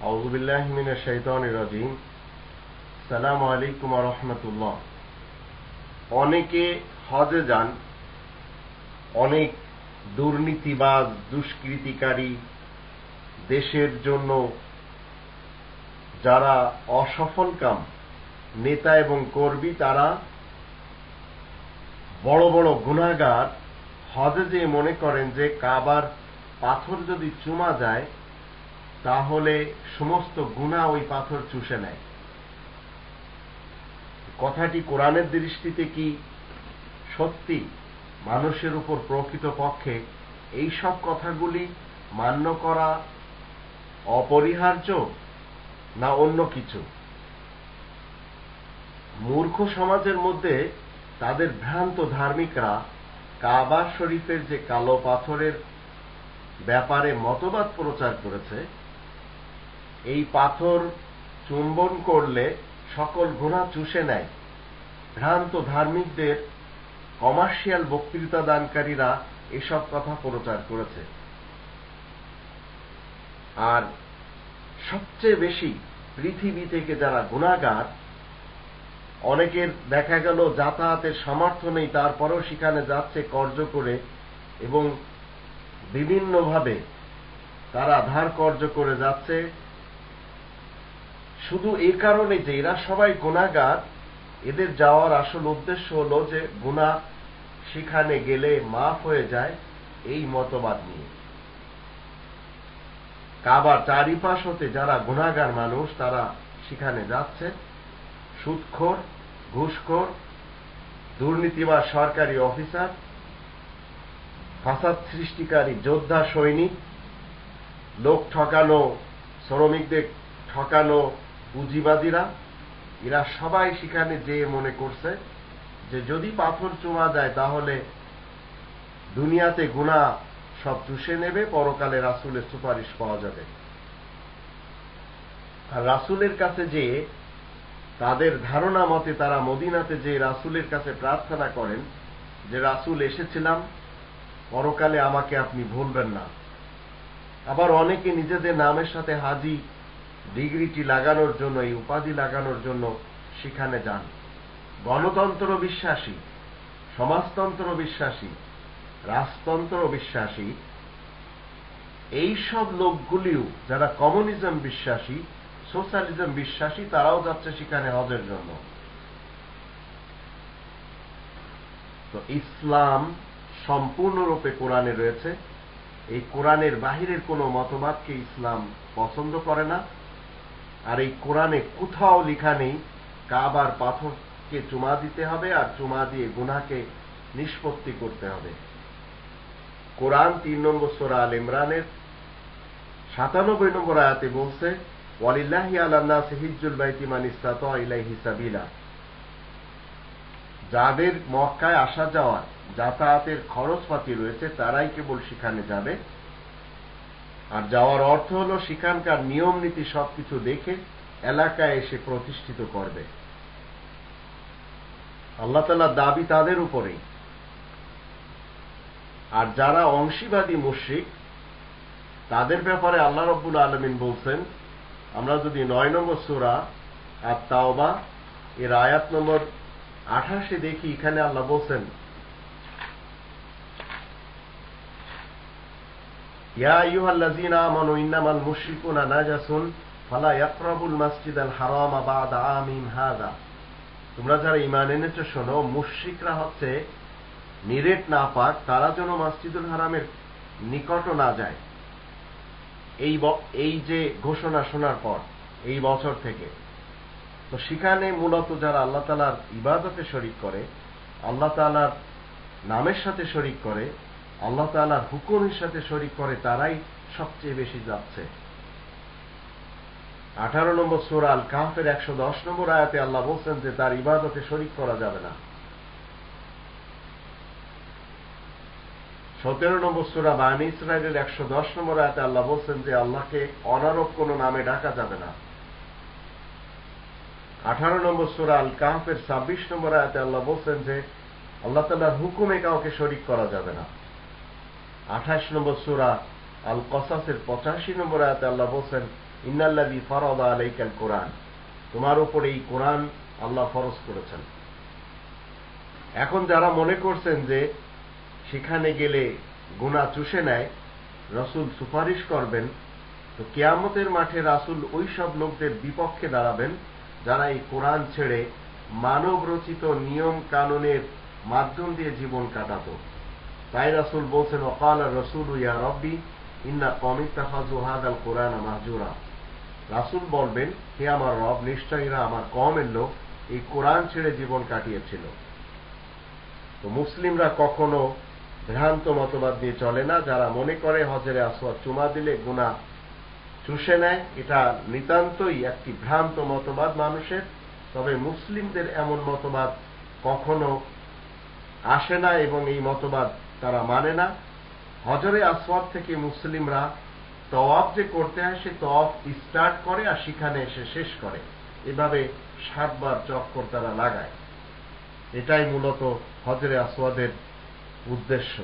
আউযু বিল্লাহি মিনাশ শাইতানির রাজিম। আসসালামু আলাইকুম ওয়া রাহমাতুল্লাহ। অনেকে হজে যান, অনেক দুর্নীতিবাজ, দুষ্কৃতিকারী, দেশের জন্য যারা অসফলকাম নেতা এবং কর্মী, তারা বড় বড় গুনাহগার হজে যেয়ে মনে করেন যে কাবার পাথর যদি চুমা যায় তাহলে সমস্ত গুনাহ ওই পাথর চুষে নেয়। কথাটি কোরআনের দৃষ্টিতে কি সত্যি? মানুষের উপর প্রকৃতপক্ষে এই সব কথাগুলি মান্য করা অপরিহার্য না অন্য কিছু? মূর্খ সমাজের মধ্যে তাদের ভ্রান্ত ধার্মিকরা কাবা শরীফের যে কালো পাথরের ব্যাপারে মতবাদ প্রচার করেছে, এই পাথর চুম্বন করলে সকল গুনাহ চুষে নেয়, ভ্রান্ত ধার্মিকদের কমার্শিয়াল বক্তৃতা দানকারীরা এসব কথা প্রচার করেছে। আর সবচেয়ে বেশি পৃথিবী থেকে যারা গুনাহগার, অনেকের দেখা গেল যাতায়াতের সামর্থ্য নেই, তারপরেও সেখানে যাচ্ছে কর্জ করে, এবং বিভিন্নভাবে তারা ধার কর্জ করে যাচ্ছে, শুধু এই কারণে যে এরা সবাই গুনাহগার। এদের যাওয়ার আসল উদ্দেশ্য হলো যে গুনাহ সেখানে গেলে মাফ হয়ে যায়, এই মতবাদ নিয়ে। কাবার চারিপাশ হতে যারা গুনাহগার মানুষ তারা সেখানে যাচ্ছে, সুদখোর, ঘুষখোর, দুর্নীতিবাজ সরকারি অফিসার, ফাসাদ সৃষ্টিকারী যোদ্ধা সৈনিক, লোক ঠকানো, শ্রমিকদের ঠকানো পুঁজিবাদীরা, এরা সবাই সেখানে যেয়ে মনে করছে যে যদি পাথর চুমা যায় তাহলে দুনিয়াতে গুনাহ সব চুষে নেবে, পরকালে রাসূলের সুপারিশ পাওয়া যাবে। আর রাসূলের কাছে যে তাদের ধারণা মতে তারা মদিনাতে যে রাসূলের কাছে প্রার্থনা করেন যে রাসূল এসেছিলাম, পরকালে আমাকে আপনি ভুলবেন না। আবার অনেকে নিজেদের নামের সাথে হাজি ডিগ্রিটি লাগানোর জন্য, এই উপাধি লাগানোর জন্য সেখানে যান। গণতন্ত্র বিশ্বাসী, সমাজতন্ত্র বিশ্বাসী, রাজতন্ত্র বিশ্বাসী এই সব লোকগুলিও, যারা কমিউনিজম বিশ্বাসী, সোশ্যালিজম বিশ্বাসী, তারাও যাচ্ছে সেখানে হজের জন্য। তো ইসলাম সম্পূর্ণরূপে কোরআনে রয়েছে। এই কোরআনের বাহিরের কোনো মতবাদকে ইসলাম পছন্দ করে না। আর এই কোরআনে কোথাও লেখা নেই কাবার পাথরকে চুমা দিতে হবে আর চুমা দিয়ে গুনাহকে নিষ্পত্তি করতে হবে। কোরআন 3 নম্বর সূরা আল ইমরানের 97 নম্বর আয়াতে বলছে, ওয়ালিল্লাহি আলান নাসি হিজ্জুল বাইতি মান ইসতাতা ইলাইহি সাবিলা। যাদের মক্কায় আসা যাওয়া যাতায়াতের খরচপাতি রয়েছে তারাই কেবল সেখানে যাবে। আর যাওয়ার অর্থ হলো সেখানকার নিয়ম নীতি সবকিছু দেখে এলাকায় এসে প্রতিষ্ঠিত করবে। আল্লাহ তাআলার দাবি তাদের উপরেই। আর যারা অংশীবাদী মুশরিক, তাদের ব্যাপারে আল্লাহ রাব্বুল আলামিন বলছেন, আমরা যদি 9 নম্বর সূরা আত-তাওবা এর আয়াত নম্বর 28 দেখি, এখানে আল্লাহ বলছেন, ইয়া আইয়ুহাল্লাযীনা আমানু ইন্নামাল মুশরিকুনা নাজাসুন ফালা ইয়াকরাবুল মাসজিদাল হারামা বা'দা আমিহিম হাযা। তোমরা যারা ঈমান এনেছো শোনো, মুশরিকরা হচ্ছে নিরেট নাপাক, তারা যেন মসজিদুল হারামের নিকটও না যায় এই যে ঘোষণা শোনার পর এই বছর থেকে। তো সেখানে মূলত যারা আল্লাহ তাআলার ইবাদতে শরীক করে, আল্লাহ তাআলার নামের সাথে শরীক করে, আল্লাহ তাআলার হুকুমের সাথে শরীক করে, তারাই সবচেয়ে বেশি যাচ্ছে। 18 নম্বর সূরা আল কাহফের 110 নম্বর আয়াতে আল্লাহ বলছেন যে তার ইবাদতে শরীক করা যাবে না। 17 নম্বর সূরা বানী ইসরাঈলের 110 নম্বর আয়াতে আল্লাহ বলছেন যে আল্লাহকে অনারব কোন নামে ডাকা যাবে না। 18 নম্বর সূরা আল কাহফের 26 নম্বর আয়াতে আল্লাহ বলছেন যে আল্লাহ তাআলার হুকুমে কাউকে শরীক করা যাবে না। 28 নম্বর সূরা আল কসাসের 85 নম্বর আয়াতে আল্লাহ বলছেন ইন্নাল্লাযী ফারাদা আলাইকাল কোরআন, তোমার উপরে এই কোরআন আল্লাহ ফরজ করেছেন। এখন যারা মনে করছেন যে সেখানে গেলে গুনাহ চুষে নেয়, রাসূল সুপারিশ করবেন, তো কিয়ামতের মাঠে রাসূল ওই সব লোকদের বিপক্ষে দাঁড়াবেন যারা এই কোরআন ছেড়ে মানব রচিত নিয়ম কানুনের মাধ্যম দিয়ে জীবন কাটাত। তাই রাসূল বলছেন, ওয়াকালা রাসূলু ইয়া রাব্বি ইন্না কওমি ইত্তাখাযু হাযাল কুরআনা মাহজুরা। রাসূল বলবেন, হে আমার রব, নিশ্চয়ই আমার কওমের লোক এই কোরআন ছেড়ে জীবন কাটিয়েছিল। তো মুসলিমরা কখনো ভ্রান্ত মতবাদ নিয়ে চলে না। যারা মনে করে হজরে আসওয়াদ চুমা দিলে গুনাহ চুষে নেয়, এটা নিতান্তই একটি ভ্রান্ত মতবাদ মানুষের। তবে মুসলিমদের এমন মতবাদ কখনো আসে না এবং এই মতবাদ তারা মানে না। হজরে আসওয়াদ থেকে মুসলিমরা তওয়াফ যে করতে হয়, সে তওয়াফ স্টার্ট করে আর সেখানে এসে শেষ করে, এভাবে 7 বার চক্কর তারা লাগায়। এটাই মূলত হজরে আসওয়াদের উদ্দেশ্য।